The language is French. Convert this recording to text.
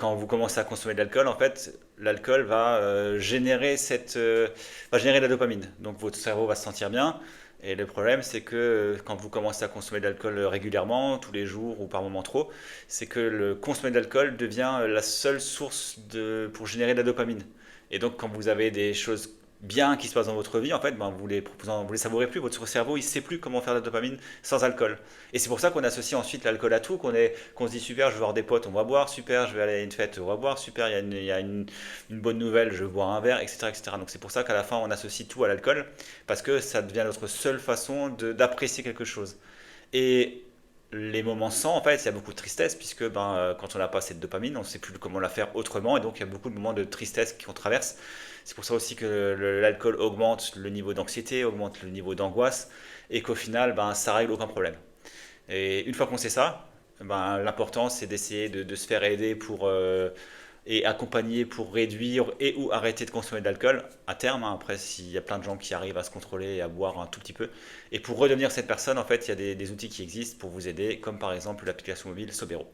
quand vous commencez à consommer de l'alcool, en fait, l'alcool va va générer de la dopamine. Donc votre cerveau va se sentir bien. Et le problème, c'est que quand vous commencez à consommer de l'alcool régulièrement, tous les jours ou par moment trop, c'est que le consommer de l'alcool devient la seule source pour générer de la dopamine. Et donc, quand vous avez des choses bien qui se passent dans votre vie, en fait, ben, vous les savourez plus. Votre cerveau, il sait plus comment faire de la dopamine sans alcool. Et c'est pour ça qu'on associe ensuite l'alcool à tout, qu'on se dit super, je vais voir des potes, on va boire, super, je vais aller à une fête, on va boire, super, il y a une bonne nouvelle, je vais boire un verre, etc., etc. Donc c'est pour ça qu'à la fin, on associe tout à l'alcool, parce que ça devient notre seule façon d'apprécier quelque chose. Et les moments sans, en fait, il y a beaucoup de tristesse, puisque quand on n'a pas assez de dopamine, on ne sait plus comment la faire autrement, et donc il y a beaucoup de moments de tristesse qu'on traverse. C'est pour ça aussi que l'alcool augmente le niveau d'anxiété, augmente le niveau d'angoisse, et qu'au final, ça règle aucun problème. Et une fois qu'on sait ça, l'important c'est d'essayer de se faire aider et accompagner pour réduire et ou arrêter de consommer de l'alcool à terme, hein. Après, s'il y a plein de gens qui arrivent à se contrôler et à boire un tout petit peu. Et pour redevenir cette personne, en fait, il y a des outils qui existent pour vous aider, comme par exemple l'application mobile Sobero.